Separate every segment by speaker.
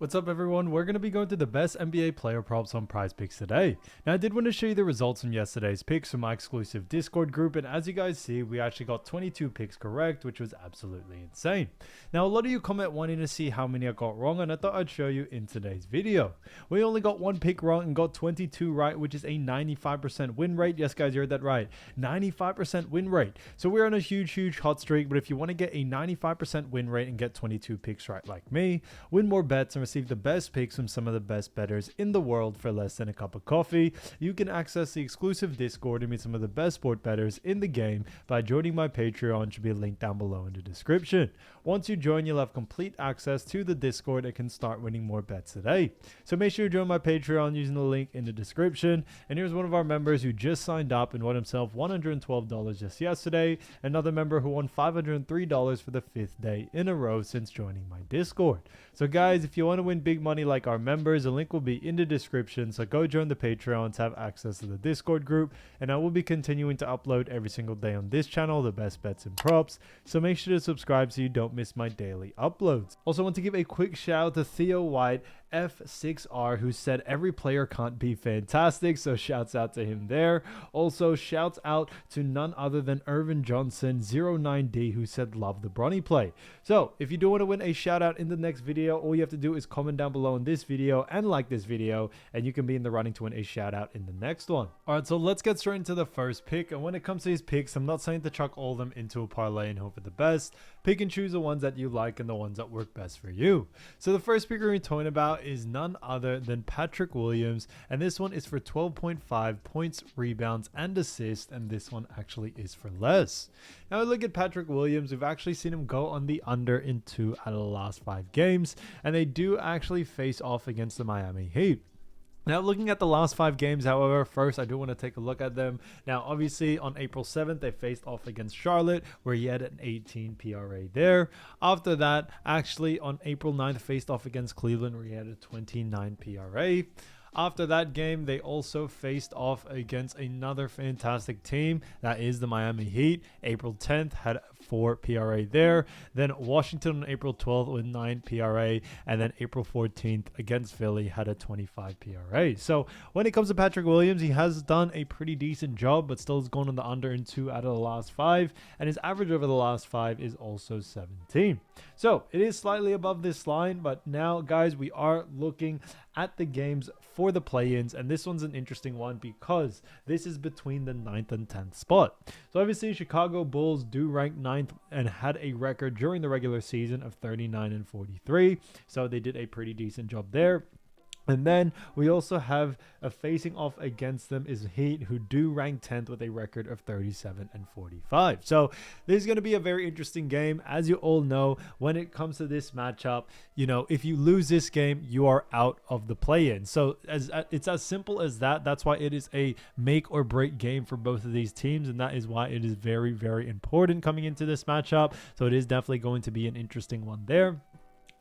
Speaker 1: What's up everyone, we're going to be going through the best NBA player props on Prizepicks today. Now I did want to show you the results from yesterday's picks from my exclusive Discord group, and as you guys see, we actually got 22 picks correct, which was absolutely insane. Now a lot of you comment wanting to see how many I got wrong, and I thought I'd show you in today's video. We only got one pick wrong and got 22 right, which is a 95% win rate. Yes guys, you heard that right, 95% win rate. So we're on a huge hot streak, but if you want to get a 95% win rate and get 22 picks right like me, win more bets and receive the best picks from some of the best bettors in the world for less than a cup of coffee, you can access the exclusive Discord and meet some of the best sport bettors in the game by joining my Patreon, which should be linked down below in the description. Once you join, you'll have complete access to the Discord and can start winning more bets today. So make sure you join my Patreon using the link in the description. And here's one of our members who just signed up and won himself $112 just yesterday. Another member who won $503 for the 5th day in a row since joining my Discord. So guys, if you want to win big money like our members, the link will be in the description, so go join the Patreon to have access to the Discord group, and I will be continuing to upload every single day on this channel the best bets and props, so make sure to subscribe so you don't miss my daily uploads. Also want to give a quick shout out to Theo White F6R, who said every player can't be fantastic, so shouts out to him there. Also shouts out to none other than Irvin Johnson 09D, who said love the Bronny play. So if you do want to win a shout out in the next video, all you have to do is comment down below in this video and like this video, and you can be in the running to win a shout out in the next one. Alright, so let's get straight into the first pick. And when it comes to these picks, I'm not saying to chuck all of them into a parlay and hope for the best. Pick and choose the ones that you like and the ones that work best for you. So the first pick we're going to be talking about is none other than Patrick Williams, and this one is for 12.5 points, rebounds, and assists, and this one actually is for less. Now look at Patrick Williams. We've actually seen him go on the under in 2 out of the last 5 games, and they do actually face off against the Miami Heat. Now, looking at the last 5 games, however, first I do want to take a look at them. Now, obviously, on April 7th, they faced off against Charlotte, where he had an 18 PRA there. After that, actually, on April 9th, faced off against Cleveland, where he had a 29 PRA. After that game, they also faced off against another fantastic team, that is the Miami Heat. April 10th had 4 PRA there. Then Washington on April 12th with 9 PRA. And then April 14th against Philly had a 25 PRA. So when it comes to Patrick Williams, he has done a pretty decent job, but still is going on the under in 2 out of the last 5. And his average over the last 5 is also 17. So it is slightly above this line, but now, guys, we are looking at the games for the play-ins, and this one's an interesting one because this is between the 9th and 10th spot. So obviously Chicago Bulls do rank 9th and had a record during the regular season of 39 and 43, so they did a pretty decent job there. And then we also have a facing off against them is Heat, who do rank 10th with a record of 37 and 45. So this is going to be a very interesting game. As you all know, when it comes to this matchup, you know, if you lose this game, you are out of the play-in. So it's as simple as that. That's why it is a make or break game for both of these teams. And that is why it is very important coming into this matchup. So it is definitely going to be an interesting one there.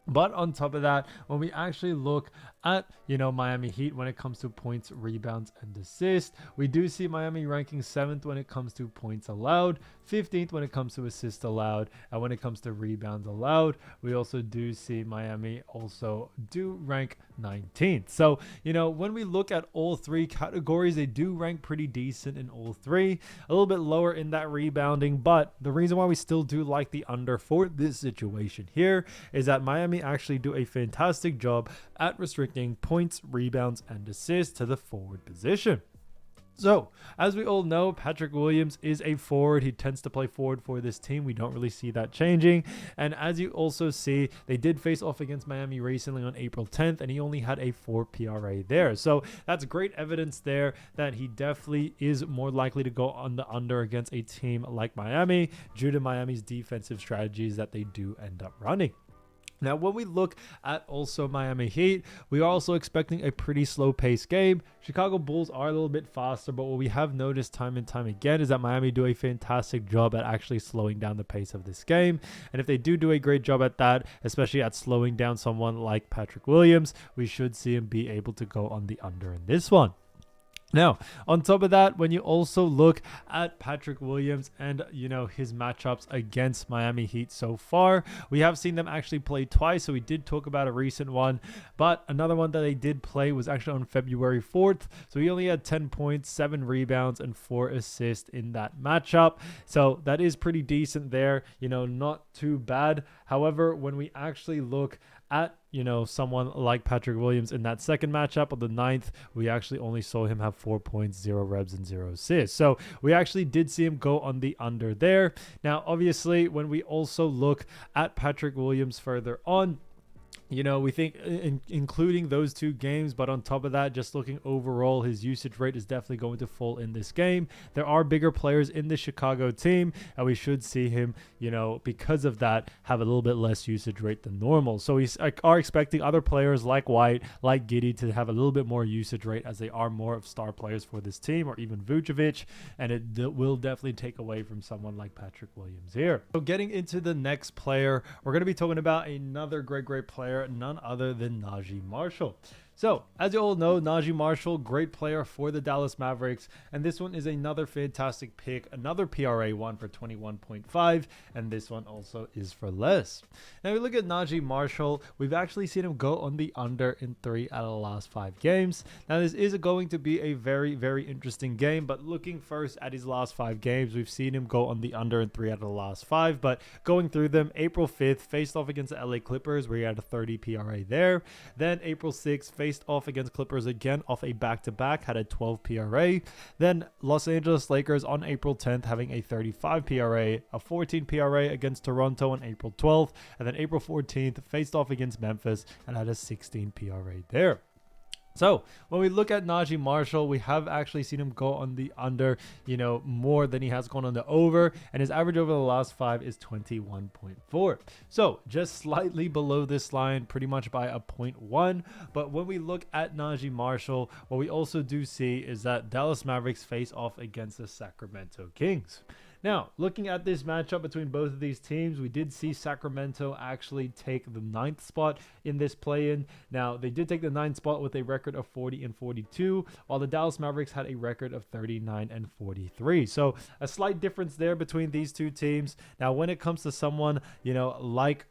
Speaker 1: But on top of that, when we actually look at, Miami Heat when it comes to points, rebounds, and assists, we do see Miami ranking 7th when it comes to points allowed, 15th when it comes to assists allowed, and when it comes to rebounds allowed, we also do see Miami also do rank 19th. So, when we look at all 3 categories, they do rank pretty decent in all 3, a little bit lower in that rebounding, but the reason why we still do like the under for this situation here is that Miami actually do a fantastic job at restricting points, rebounds, and assists to the forward position. So, as we all know, Patrick Williams is a forward. He tends to play forward for this team. We don't really see that changing. And as you also see, they did face off against Miami recently on April 10th, and he only had a 4 PRA there. So that's great evidence there that he definitely is more likely to go on the under against a team like Miami due to Miami's defensive strategies that they do end up running. Now, when we look at also Miami Heat, we are also expecting a pretty slow-paced game. Chicago Bulls are a little bit faster, but what we have noticed time and time again is that Miami do a fantastic job at actually slowing down the pace of this game. And if they do a great job at that, especially at slowing down someone like Patrick Williams, we should see him be able to go on the under in this one. Now, on top of that, when you also look at Patrick Williams and, his matchups against Miami Heat so far, we have seen them actually play twice. So we did talk about a recent one, but another one that they did play was actually on February 4th. So he only had 10 points, 7 rebounds, and 4 assists in that matchup. So that is pretty decent there, not too bad. However, when we actually look at someone like Patrick Williams in that second matchup on the 9th, we actually only saw him have 4 points, 0 revs, and 0 assists. So we actually did see him go on the under there. Now, obviously, when we also look at Patrick Williams further on, we think including those 2 games, but on top of that, just looking overall, his usage rate is definitely going to fall in this game. There are bigger players in the Chicago team, and we should see him, because of that, have a little bit less usage rate than normal. So we are expecting other players like White, like Giddey to have a little bit more usage rate, as they are more of star players for this team, or even Vucevic, and it will definitely take away from someone like Patrick Williams here. So getting into the next player, we're going to be talking about another great player, none other than Najee Marshall. So, as you all know, Najee Marshall, great player for the Dallas Mavericks, and this one is another fantastic pick, another PRA one for 21.5, and this one also is for less. Now, we look at Najee Marshall, we've actually seen him go on the under in 3 out of the last 5 games. Now, this is going to be a very interesting game, but looking first at his last 5 games, we've seen him go on the under in 3 out of the last 5, but going through them, April 5th, faced off against the LA Clippers, where he had a 30 PRA there. Then April 6th, faced off against Clippers again off a back-to-back, had a 12 PRA. Then Los Angeles Lakers on April 10th having a 35 PRA, a 14 PRA against Toronto on April 12th, and then April 14th faced off against Memphis and had a 16 PRA there. So when we look at Najee Marshall, we have actually seen him go on the under, more than he has gone on the over, and his average over the last 5 is 21.4. So just slightly below this line, pretty much by a 0.1. But when we look at Najee Marshall, what we also do see is that Dallas Mavericks face off against the Sacramento Kings. Now, looking at this matchup between both of these teams, we did see Sacramento actually take the 9th spot in this play-in. Now, they did take the 9th spot with a record of 40-42, while the Dallas Mavericks had a record of 39-43. So, a slight difference there between these two teams. Now, when it comes to someone, like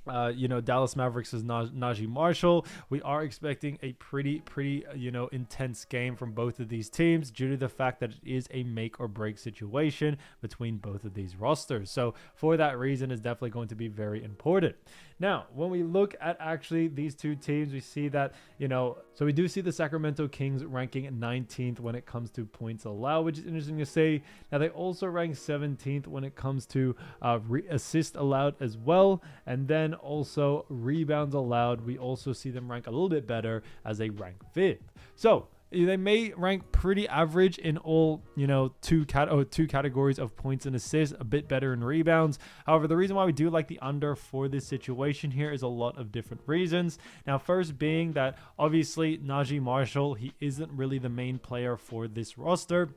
Speaker 1: Dallas Mavericks is Najee Marshall, we are expecting a pretty intense game from both of these teams due to the fact that it is a make or break situation between both of these rosters. So for that reason, it's definitely going to be very important. Now, when we look at actually these two teams, we see that, so we do see the Sacramento Kings ranking 19th when it comes to points allowed, which is interesting to say. Now, they also rank 17th when it comes to assist allowed as well. And then also rebounds allowed, we also see them rank a little bit better as they rank 5th. So they may rank pretty average in all, two categories of points and assists, a bit better in rebounds. However, the reason why we do like the under for this situation here is a lot of different reasons. Now, first being that obviously Najee Marshall, he isn't really the main player for this roster.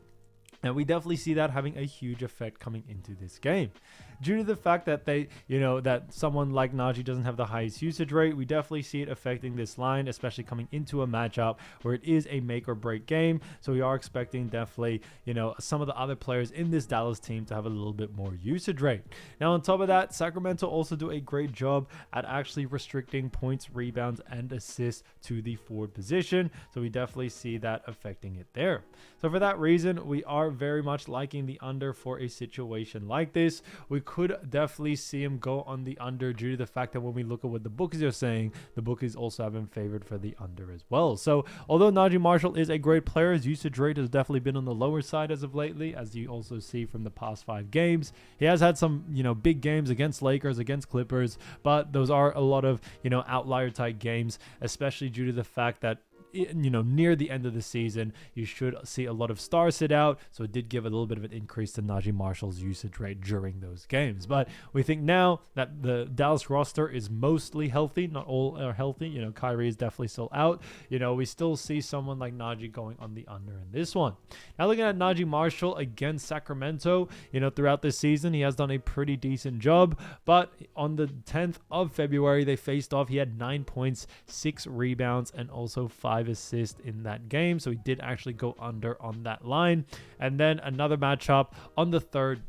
Speaker 1: And we definitely see that having a huge effect coming into this game. Due to the fact that that someone like Najee doesn't have the highest usage rate, we definitely see it affecting this line, especially coming into a matchup where it is a make or break game. So we are expecting definitely, some of the other players in this Dallas team to have a little bit more usage rate. Now, on top of that, Sacramento also do a great job at actually restricting points, rebounds, and assists to the forward position. So we definitely see that affecting it there. So for that reason, we are very much liking the under for a situation like this. We could definitely see him go on the under due to the fact that when we look at what the bookies are saying, the bookies also have him favored for the under as well. So although Najee Marshall is a great player, his usage rate has definitely been on the lower side as of lately, as you also see from the past 5 games. He has had some, big games against Lakers, against Clippers, but those are a lot of, outlier type games, especially due to the fact that near the end of the season, you should see a lot of stars sit out. So it did give a little bit of an increase to Najee Marshall's usage rate during those games. But we think now that the Dallas roster is mostly healthy, not all are healthy. Kyrie is definitely still out. We still see someone like Najee going on the under in this one. Now looking at Najee Marshall against Sacramento, throughout this season, he has done a pretty decent job. But on the 10th of February, they faced off. He had 9 points, 6 rebounds, and also 5 5 assists in that game. So he did actually go under on that line. And then another matchup on the third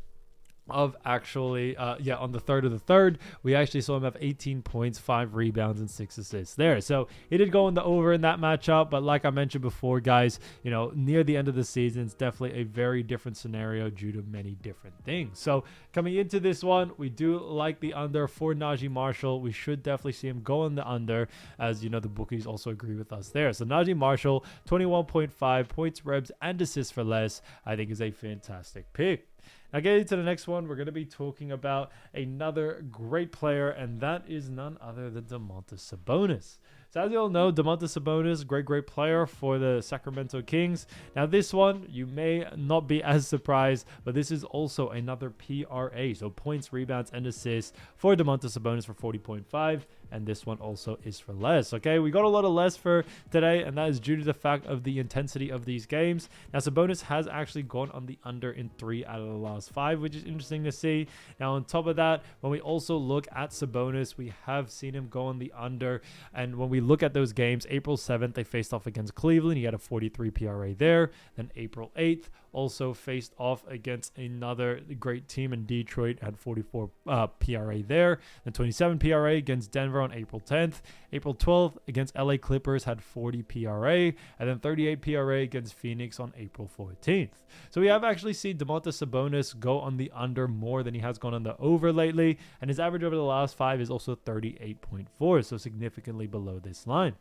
Speaker 1: of actually on the third of the third, we actually saw him have 18 points, 5 rebounds, and 6 assists there. So he did go in the over in that matchup, but like I mentioned before, guys, near the end of the season, it's definitely a very different scenario due to many different things. So coming into this one, we do like the under for Najee Marshall. We should definitely see him go in the under, as the bookies also agree with us there. So Najee Marshall, 21.5 points, rebounds, and assists for less, I think is a fantastic pick. Now, getting to the next one, we're going to be talking about another great player, and that is none other than Domantas Sabonis. So as you all know, Domantas Sabonis, great player for the Sacramento Kings. Now this one, you may not be as surprised, but this is also another PRA. So points, rebounds, and assists for Domantas Sabonis for 40.5. And this one also is for less. Okay, we got a lot of less for today, and that is due to the fact of the intensity of these games. Now Sabonis has actually gone on the under in 3 out of the last 5, which is interesting to see. Now on top of that, when we also look at Sabonis, we have seen him go on the under. And when we look at those games, April 7th, they faced off against Cleveland. He had a 43 PRA there. Then April 8th, also faced off against another great team in Detroit, had 44 PRA there. Then 27 PRA against Denver on April 10th. April 12th against LA Clippers had 40 PRA, and then 38 PRA against Phoenix on April 14th. So we have actually seen Domantas Sabonis go on the under more than he has gone on the over lately, and his average over the last 5 is also 38.4, so significantly below this line.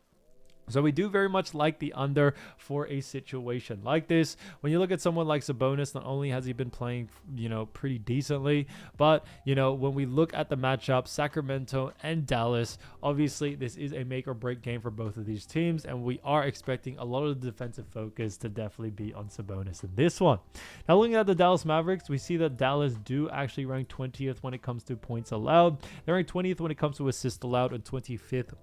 Speaker 1: So we do very much like the under for a situation like this. When you look at someone like Sabonis, not only has he been playing, pretty decently, but, when we look at the matchup, Sacramento and Dallas, obviously this is a make or break game for both of these teams, and we are expecting a lot of the defensive focus to definitely be on Sabonis in this one. Now looking at the Dallas Mavericks, we see that Dallas do actually rank 20th when it comes to points allowed. They're ranked 20th when it comes to assists allowed, and 25th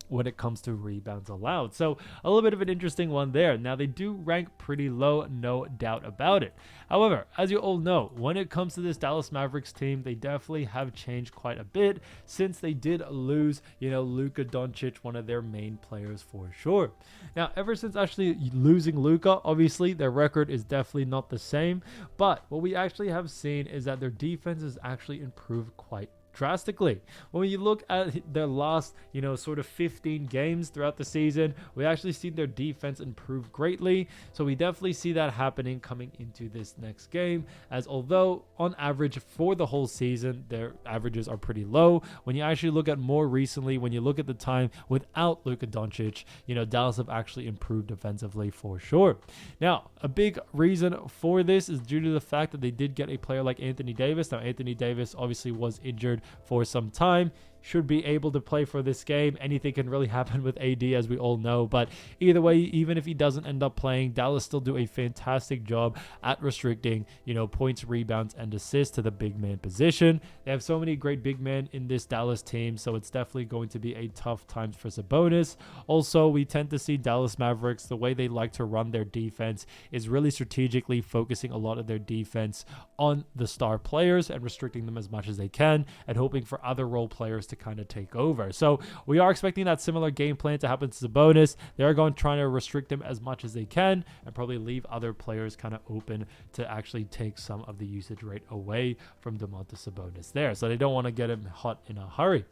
Speaker 1: when it comes to rebounds allowed. So a little bit of an interesting one there. Now they do rank pretty low, no doubt about it. However, as you all know, when it comes to this Dallas Mavericks team, they definitely have changed quite a bit since they did lose, Luka Doncic, one of their main players for sure. Now, ever since actually losing Luka, obviously their record is definitely not the same, but what we actually have seen is that their defense has actually improved quite drastically. When you look at their last, sort of 15 games throughout the season, we actually see their defense improve greatly. So we definitely see that happening coming into this next game, as although on average for the whole season, their averages are pretty low. When you actually look at more recently, when you look at the time without Luka Doncic, Dallas have actually improved defensively for sure. Now, a big reason for this is due to the fact that they did get a player like Anthony Davis. Now, Anthony Davis obviously was injured for some time, should be able to play for this game. Anything can really happen with AD, as we all know, but either way, even if he doesn't end up playing, Dallas still do a fantastic job at restricting, points, rebounds, and assists to the big man position. They have so many great big men in this Dallas team, so it's definitely going to be a tough time for Sabonis. Also, we tend to see Dallas Mavericks, the way they like to run their defense is really strategically focusing a lot of their defense on the star players and restricting them as much as they can, and hoping for other role players to kind of take over. So we are expecting that similar game plan to happen to Sabonis. They are going to try to restrict him as much as they can and probably leave other players kind of open to actually take some of the usage rate away from Domantas Sabonis there. So they don't want to get him hot in a hurry.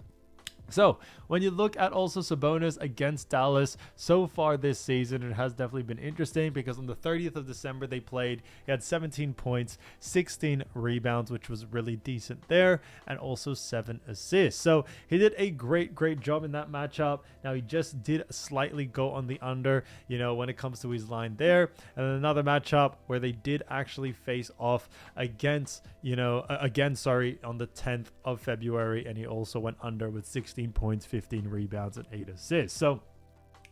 Speaker 1: So when you look at also Sabonis against Dallas so far this season, it has definitely been interesting because on the 30th of December they played. He had 17 points, 16 rebounds, which was really decent there, and also 7 assists. So he did a great job in that matchup. Now he just did slightly go on the under, when it comes to his line there. And then another matchup where they did actually face off against, on the 10th of February, and he also went under with 16 points, 15 rebounds, and 8 assists. So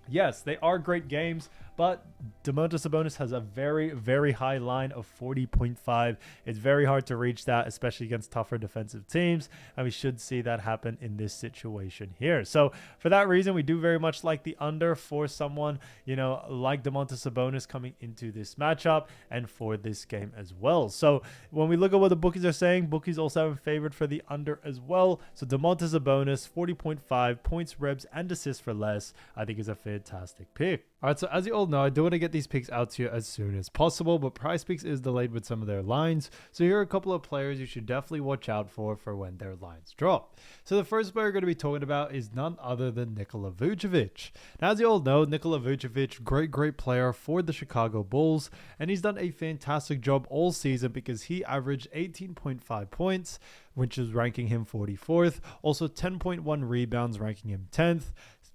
Speaker 1: yes, they are great games, but Domantas Sabonis has a very high line of 40.5. It's very hard to reach that, especially against tougher defensive teams, and we should see that happen in this situation here. So for that reason, we do very much like the under for someone, like Domantas Sabonis coming into this matchup and for this game as well. So when we look at what the bookies are saying, bookies also have him favored for the under as well. So Domantas Sabonis, 40.5 points, rebounds, and assists for less, I think is a fantastic fantastic pick. Alright, so as you all know, I do want to get these picks out to you as soon as possible, but Prizepicks is delayed with some of their lines. So here are a couple of players you should definitely watch out for when their lines drop. So the first player we're going to be talking about is none other than Nikola Vucevic. Now, as you all know, Nikola Vucevic, great player for the Chicago Bulls, and he's done a fantastic job all season because he averaged 18.5 points, which is ranking him 44th. Also 10.1 rebounds, ranking him 10th.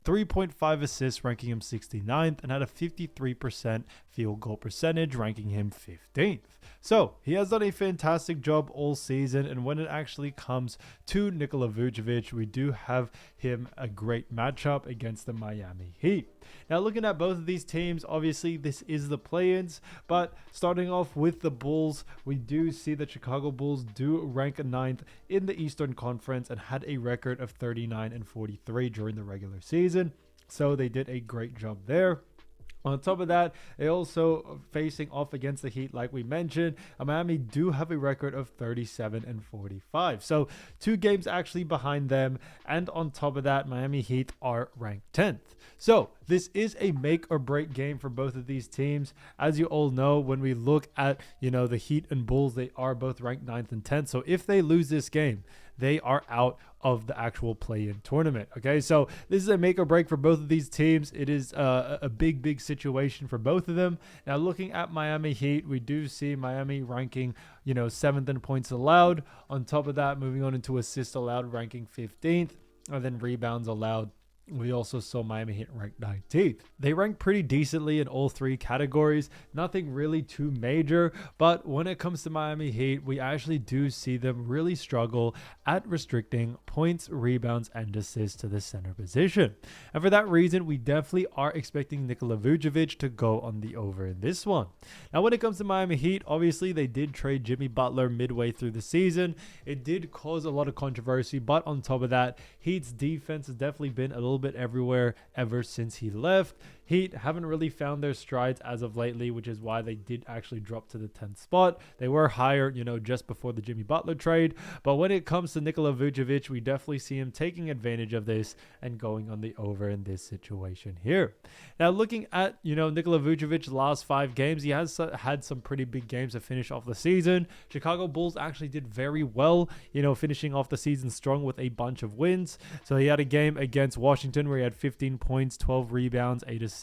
Speaker 1: 3.5 assists, ranking him 69th, and had a 53% field goal percentage, ranking him 15th. So he has done a fantastic job all season, and when it actually comes to Nikola Vucevic, we do have him a great matchup against the Miami Heat. Now, looking at both of these teams, obviously this is the play-ins, but starting off with the Bulls, we do see that Chicago Bulls do rank 9th in the Eastern Conference and had a record of 39-43 during the regular season. So they did a great job there. On top of that, they also facing off against the Heat, like we mentioned. Miami do have a record of 37-45. So 2 games actually behind them. And on top of that, Miami Heat are ranked 10th. So this is a make or break game for both of these teams. As you all know, when we look at, the Heat and Bulls, they are both ranked 9th and 10th. So if they lose this game, they are out of the actual play-in tournament. Okay, so this is a make or break for both of these teams. It is a big situation for both of them. Now, looking at Miami Heat, we do see Miami ranking, 7th in points allowed. On top of that, moving on into assists allowed, ranking 15th, and then rebounds allowed. We also saw Miami Heat ranked 19th. They rank pretty decently in all 3 categories. Nothing really too major, but when it comes to Miami Heat, we actually do see them really struggle at restricting points, rebounds, and assists to the center position. And for that reason, we definitely are expecting Nikola Vucevic to go on the over in this one. Now, when it comes to Miami Heat, obviously they did trade Jimmy Butler midway through the season. It did cause a lot of controversy, but on top of that, Heat's defense has definitely been a little bit everywhere ever since he left. Heat haven't really found their strides as of lately, which is why they did actually drop to the 10th spot. They were higher, just before the Jimmy Butler trade. But when it comes to Nikola Vucevic, we definitely see him taking advantage of this and going on the over in this situation here. Now, looking at, Nikola Vucevic's last 5 games, he has had some pretty big games to finish off the season. Chicago Bulls actually did very well, finishing off the season strong with a bunch of wins. So he had a game against Washington where he had 15 points, 12 rebounds, 8 assists.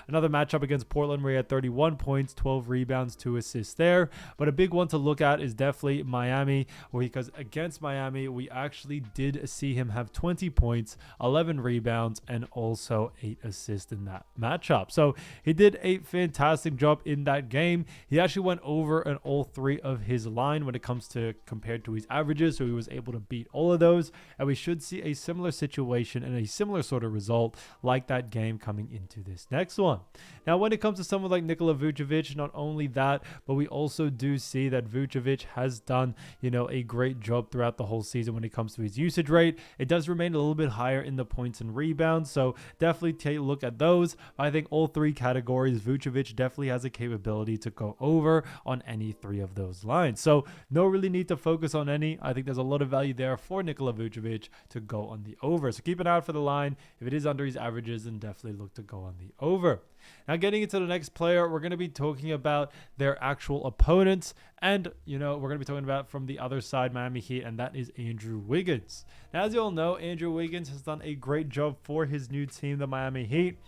Speaker 1: Another matchup against Portland where he had 31 points, 12 rebounds, 2 assists there. But a big one to look at is definitely Miami, because against Miami, we actually did see him have 20 points, 11 rebounds, and also 8 assists in that matchup. So he did a fantastic job in that game. He actually went over in all 3 of his line when it comes to compared to his averages. So he was able to beat all of those. And we should see a similar situation and a similar sort of result like that game coming into this next one. Now, when it comes to someone like Nikola Vucevic, not only that, but we also do see that Vucevic has done, a great job throughout the whole season when it comes to his usage rate. It does remain a little bit higher in the points and rebounds, so definitely take a look at those. I think all 3 categories, Vucevic definitely has a capability to go over on any 3 of those lines. So no really need to focus on any. I think there's a lot of value there for Nikola Vucevic to go on the over. So keep an eye out for the line. If it is under his averages, then definitely look to go on the over. Now, getting into the next player, we're going to be talking about their actual opponents. And, we're going to be talking about from the other side, Miami Heat, and that is Andrew Wiggins. Now, as you all know, Andrew Wiggins has done a great job for his new team, the Miami Heat.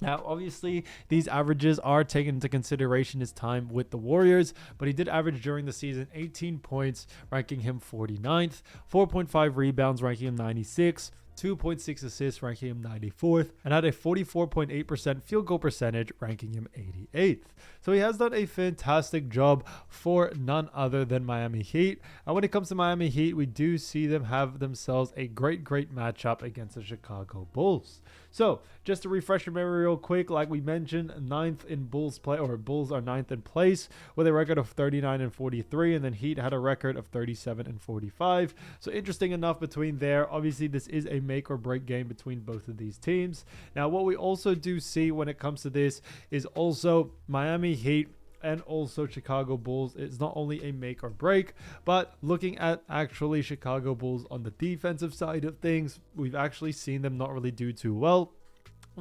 Speaker 1: Now, obviously, these averages are taken into consideration his time with the Warriors, but he did average during the season 18 points, ranking him 49th, 4.5 rebounds, ranking him 96th, 2.6 assists, ranking him 94th, and had a 44.8% field goal percentage, ranking him 88th. So he has done a fantastic job for none other than Miami Heat. And when it comes to Miami Heat, we do see them have themselves a great matchup against the Chicago Bulls. So just to refresh your memory real quick, like we mentioned, 9th in Bulls play, or Bulls are 9th in place with a record of 39-43, and then Heat had a record of 37-45. So interesting enough between there. Obviously, this is a make or break game between both of these teams. Now, what we also do see when it comes to this is also Miami Heat and also Chicago Bulls. It's not only a make or break, but looking at actually Chicago Bulls on the defensive side of things, we've actually seen them not really do too well.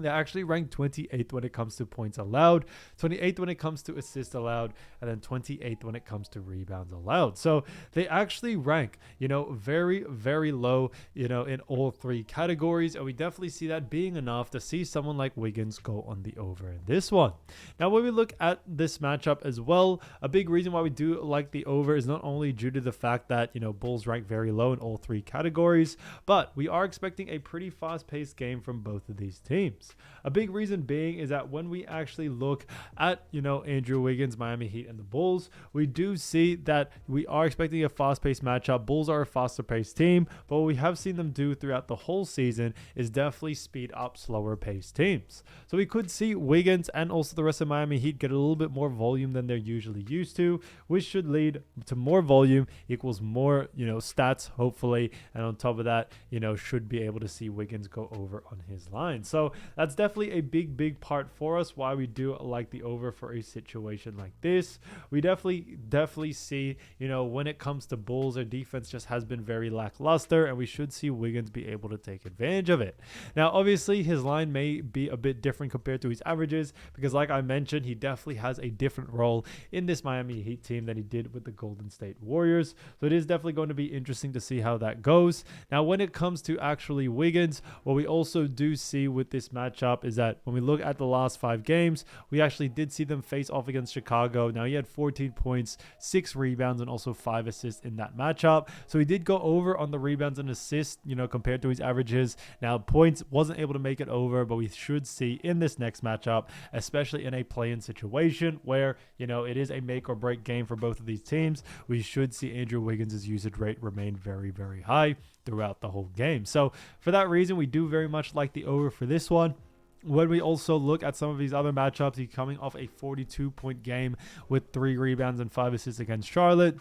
Speaker 1: They're actually ranked 28th when it comes to points allowed, 28th when it comes to assists allowed, and then 28th when it comes to rebounds allowed. So they actually rank, very, very low, in all three categories. And we definitely see that being enough to see someone like Wiggins go on the over in this one. Now, when we look at this matchup as well, a big reason why we do like the over is not only due to the fact that, Bulls rank very low in all three categories, but we are expecting a pretty fast-paced game from both of these teams. A big reason being is that when we actually look at, Andrew Wiggins, Miami Heat, and the Bulls, we do see that we are expecting a fast-paced matchup. Bulls are a faster-paced team, but what we have seen them do throughout the whole season is definitely speed up slower-paced teams. So we could see Wiggins and also the rest of Miami Heat get a little bit more volume than they're usually used to, which should lead to more volume equals more, stats, hopefully. And on top of that, should be able to see Wiggins go over on his line. So that's definitely a big part for us, why we do like the over for a situation like this. We definitely see, when it comes to Bulls, their defense just has been very lackluster, and we should see Wiggins be able to take advantage of it. Now, obviously, his line may be a bit different compared to his averages because, like I mentioned, he definitely has a different role in this Miami Heat team than he did with the Golden State Warriors. So it is definitely going to be interesting to see how that goes. Now, when it comes to actually Wiggins, what we also do see with this matchup is that when we look at the last 5 games, we actually did see them face off against Chicago. Now, he had 14 points, 6 rebounds, and also 5 assists in that matchup. So he did go over on the rebounds and assists, compared to his averages. Now, points wasn't able to make it over, but we should see in this next matchup, especially in a play-in situation where, it is a make or break game for both of these teams, we should see Andrew Wiggins' usage rate remain very, very high throughout the whole game. So for that reason, we do very much like the over for this one. When we also look at some of these other matchups, he's coming off a 42-point game with 3 rebounds and 5 assists against Charlotte.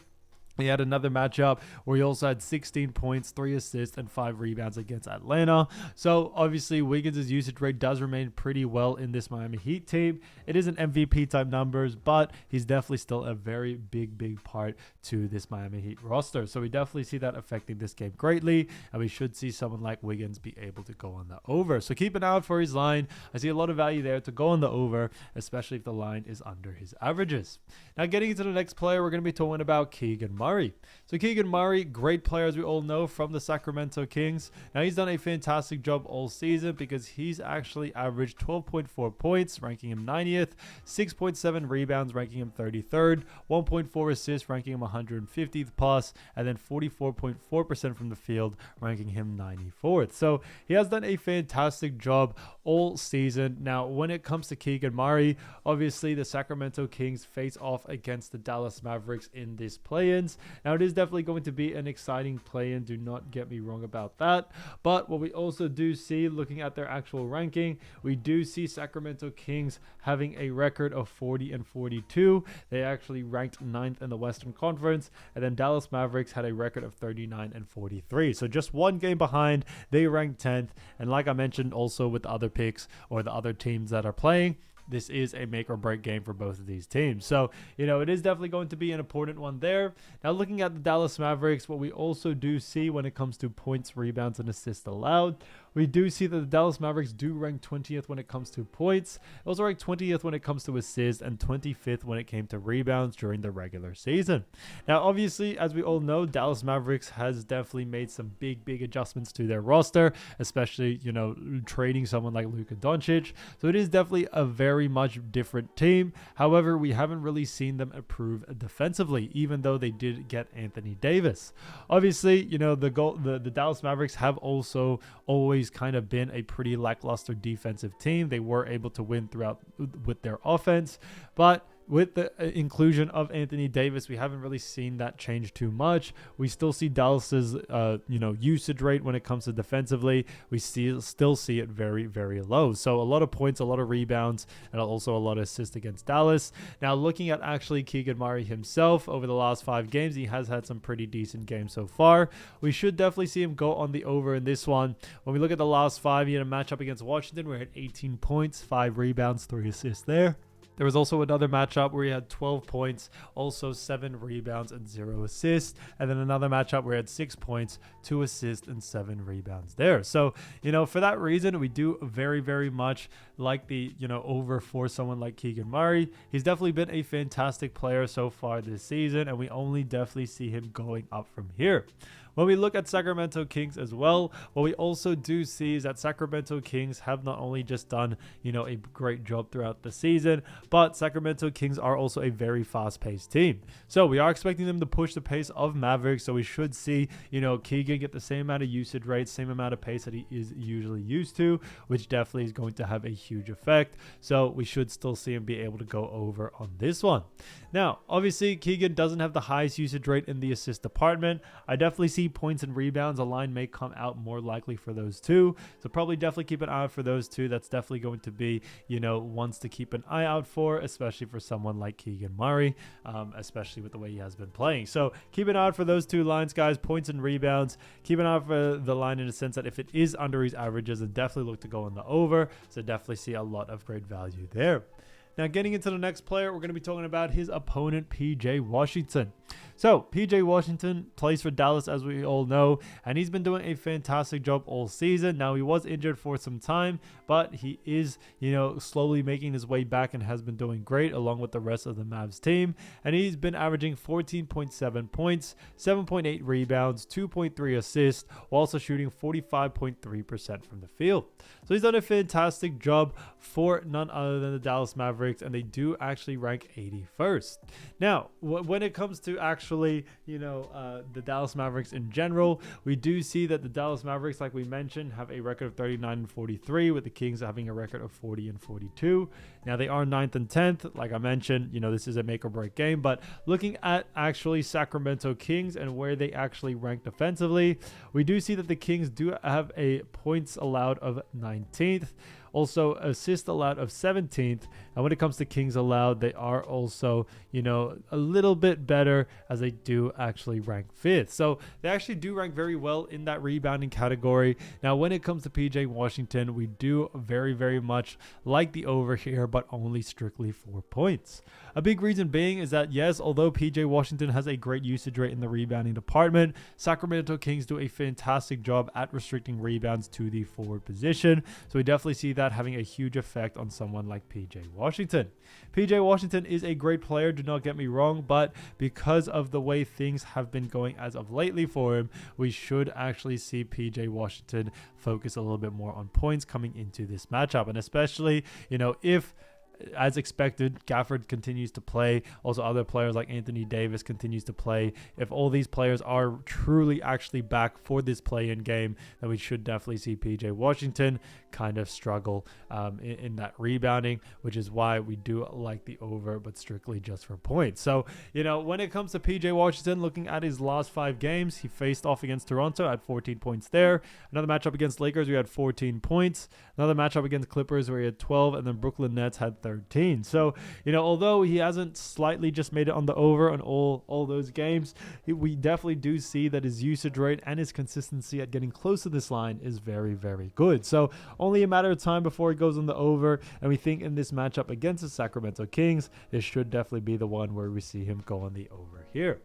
Speaker 1: He had another matchup where he also had 16 points, 3 assists, and 5 rebounds against Atlanta. So obviously, Wiggins' usage rate does remain pretty well in this Miami Heat team. It isn't MVP type numbers, but he's definitely still a very big part to this Miami Heat roster. So we definitely see that affecting this game greatly, and we should see someone like Wiggins be able to go on the over. So keep an eye out for his line. I see a lot of value there to go on the over, especially if the line is under his averages. Now, getting into the next player, we're going to be talking about Keegan Murray. So Keegan Murray, great player as we all know from the Sacramento Kings. Now he's done a fantastic job all season because he's actually averaged 12.4 points, ranking him 90th, 6.7 rebounds, ranking him 33rd, 1.4 assists, ranking him 150th plus, and then 44.4% from the field, ranking him 94th. So he has done a fantastic job all season. Now, when it comes to Keegan Murray, obviously the Sacramento Kings face off against the Dallas Mavericks in this play-ins. Now, it is definitely going to be an exciting play-in. Do not get me wrong about that. But what we also do see, looking at their actual ranking, we do see Sacramento Kings having a record of 40-42. They actually ranked 9th in the Western Conference. And then Dallas Mavericks had a record of 39-43. So just one game behind. They ranked 10th. And like I mentioned also with the other picks or the other teams that are playing, this is a make or break game for both of these teams. So, it is definitely going to be an important one there. Now, looking at the Dallas Mavericks, what we also do see when it comes to points, rebounds, and assists allowed, we do see that the Dallas Mavericks do rank 20th when it comes to points. They also rank 20th when it comes to assists and 25th when it came to rebounds during the regular season. Now, obviously, as we all know, Dallas Mavericks has definitely made some big adjustments to their roster, especially, trading someone like Luka Doncic. So it is definitely a very much different team. However, we haven't really seen them improve defensively, even though they did get Anthony Davis. Obviously, the Dallas Mavericks have also always kind of been a pretty lackluster defensive team. They were able to win throughout with their offense, but with the inclusion of Anthony Davis, we haven't really seen that change too much. We still see Dallas's, usage rate when it comes to defensively. We still see it very, very low. So a lot of points, a lot of rebounds, and also a lot of assists against Dallas. Now, looking at actually Keegan Murray himself over the last 5 games, he has had some pretty decent games so far. We should definitely see him go on the over in this one. When we look at the last 5, he had a matchup against Washington where he had 18 points, 5 rebounds, 3 assists there. There was also another matchup where he had 12 points, also 7 rebounds and 0 assists. And then another matchup where he had 6 points, 2 assists and 7 rebounds there. So, for that reason, we do very, very much like the, over for someone like Keegan Murray. He's definitely been a fantastic player so far this season, and we only definitely see him going up from here. When we look at Sacramento Kings as well, what we also do see is that Sacramento Kings have not only just done, a great job throughout the season, but Sacramento Kings are also a very fast-paced team. So we are expecting them to push the pace of Mavericks, so we should see, Keegan get the same amount of usage rates, same amount of pace that he is usually used to, which definitely is going to have a huge effect. So we should still see him be able to go over on this one. Now, obviously, Keegan doesn't have the highest usage rate in the assist department. I definitely see points and rebounds. A line may come out more likely for those two. So probably definitely keep an eye out for those two. That's definitely going to be, ones to keep an eye out for, especially for someone like Keegan Murray, especially with the way he has been playing. So keep an eye out for those two lines, guys, points and rebounds. Keep an eye out for the line in the sense that if it is under his averages, then definitely look to go on the over. So definitely see a lot of great value there. Now, getting into the next player, we're going to be talking about his opponent, PJ Washington. So, PJ Washington plays for Dallas, as we all know, and he's been doing a fantastic job all season. Now, he was injured for some time, but he is, slowly making his way back and has been doing great along with the rest of the Mavs team. And he's been averaging 14.7 points, 7.8 rebounds, 2.3 assists, while also shooting 45.3% from the field. So, he's done a fantastic job for none other than the Dallas Mavericks, and they do actually rank 81st. Now, when it comes to actually, the Dallas Mavericks in general, we do see that the Dallas Mavericks, like we mentioned, have a record of 39-43, with the Kings having a record of 40-42. Now, they are 9th and 10th. Like I mentioned, this is a make or break game, but looking at actually Sacramento Kings and where they actually rank defensively, we do see that the Kings do have a points allowed of 19th. Also, assist allowed of 17th. And when it comes to Kings allowed, they are also, a little bit better, as they do actually rank 5th. So they actually do rank very well in that rebounding category. Now, when it comes to PJ Washington, we do very, very much like the over here, but only strictly 4 points. A big reason being is that, yes, although PJ Washington has a great usage rate in the rebounding department, Sacramento Kings do a fantastic job at restricting rebounds to the forward position. So we definitely see that having a huge effect on someone like PJ Washington. PJ Washington is a great player, do not get me wrong, but because of the way things have been going as of lately for him, we should actually see PJ Washington focus a little bit more on points coming into this matchup. And especially, if, as expected, Gafford continues to play, also other players like Anthony Davis continues to play. If all these players are truly actually back for this play-in game, then we should definitely see PJ Washington kind of struggle in that rebounding, which is why we do like the over, but strictly just for points. So, when it comes to PJ Washington, looking at his last 5 games, he faced off against Toronto at 14 points there. Another matchup against Lakers, we had 14 points. Another matchup against Clippers where he had 12, and then Brooklyn Nets had 13. So, although he hasn't slightly just made it on the over on all those games, we definitely do see that his usage rate and his consistency at getting close to this line is very, very good. So only a matter of time before he goes on the over, and we think in this matchup against the Sacramento Kings, this should definitely be the one where we see him go on the over here.